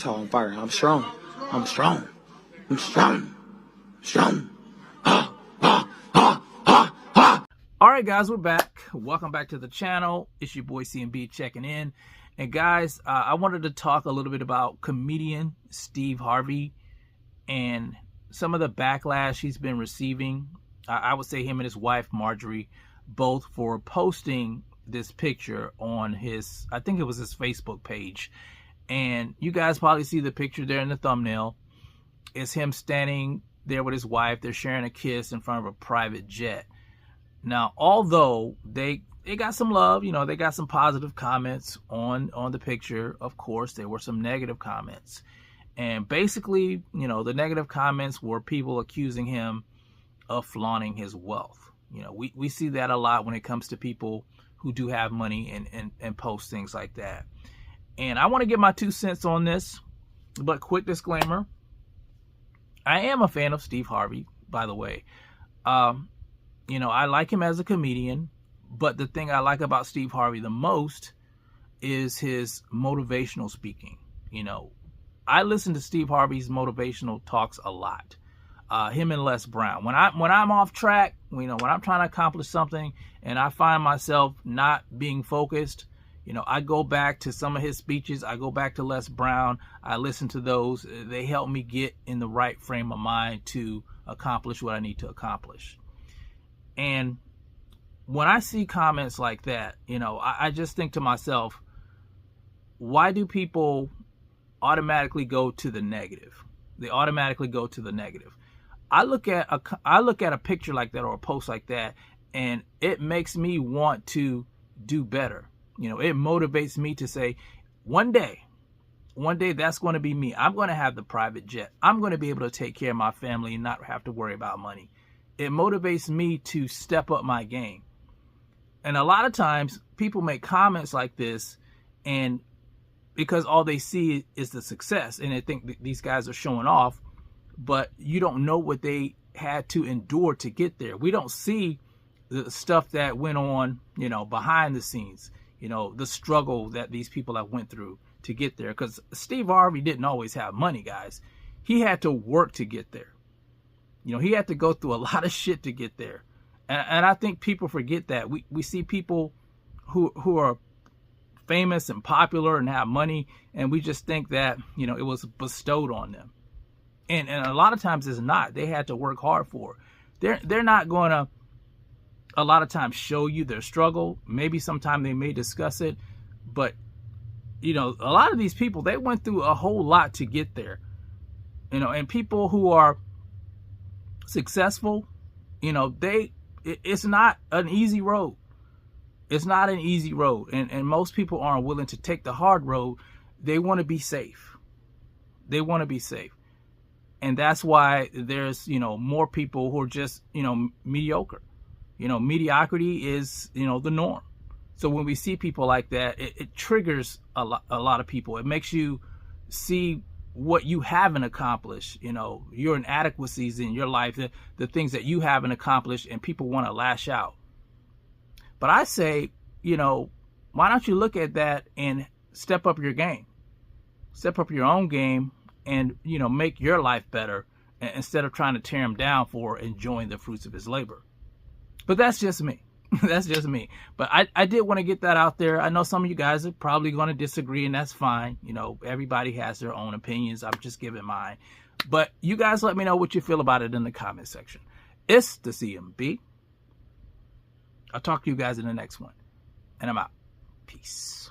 how I'm firing. I'm strong. I'm strong. I'm strong. Strong. Ah, ah, ah, ah, ah. All right, guys, we're back. Welcome back to the channel. It's your boy CMB checking in. And guys, I wanted to talk a little bit about comedian Steve Harvey and some of the backlash he's been receiving. I would say him and his wife, Marjorie, both for posting this picture on his, I think it was his Facebook page. And you guys probably see the picture there in the thumbnail. It's him standing there with his wife. They're sharing a kiss in front of a private jet. Now, although they got some love, you know, they got some positive comments on the picture. Of course, there were some negative comments. And basically, you know, the negative comments were people accusing him of flaunting his wealth. You know, we see that a lot when it comes to people who do have money and post things like that. And I want to get my 2 cents on this, but quick disclaimer. I am a fan of Steve Harvey, by the way. You know, I like him as a comedian. But the thing I like about Steve Harvey the most is his motivational speaking. You know, I listen to Steve Harvey's motivational talks a lot. Him and Les Brown. When I'm off track, you know, when I'm trying to accomplish something and I find myself not being focused, you know, I go back to some of his speeches. I go back to Les Brown. I listen to those. They help me get in the right frame of mind to accomplish what I need to accomplish. And when I see comments like that, you know, I just think to myself, why do people automatically go to the negative? They automatically go to the negative. I look at a picture like that or a post like that, and it makes me want to do better. You know, it motivates me to say, one day that's going to be me. I'm going to have the private jet. I'm going to be able to take care of my family and not have to worry about money. It motivates me to step up my game. And a lot of times people make comments like this and because all they see is the success and they think these guys are showing off, but you don't know what they had to endure to get there. We don't see the stuff that went on, you know, behind the scenes, you know, the struggle that these people have went through to get there. Because Steve Harvey didn't always have money, guys. He had to work to get there. You know, he had to go through a lot of shit to get there. And I think people forget that. We see people who are famous and popular and have money, and we just think that, you know, it was bestowed on them. And a lot of times it's not. They had to work hard for it. They're not going to a lot of times show you their struggle. Maybe sometime they may discuss it, but you know, a lot of these people, they went through a whole lot to get there. You know, and people who are successful, you know, it's not an easy road. It's not an easy road. And most people aren't willing to take the hard road. They want to be safe. They want to be safe. And that's why there's, you know, more people who are just, you know, mediocre. You know, mediocrity is, you know, the norm. So when we see people like that, it triggers a lot of people. It makes you see what you haven't accomplished, you know, your inadequacies in your life, the things that you haven't accomplished, and people want to lash out. But I say, you know, why don't you look at that and step up your game? Step up your own game and, you know, make your life better instead of trying to tear him down for enjoying the fruits of his labor. But that's just me. That's just me. But I did want to get that out there. I know some of you guys are probably going to disagree, and that's fine. You know, everybody has their own opinions. I'm just giving mine. But you guys let me know what you feel about it in the comment section. It's the CMB. I'll talk to you guys in the next one. And I'm out. Peace.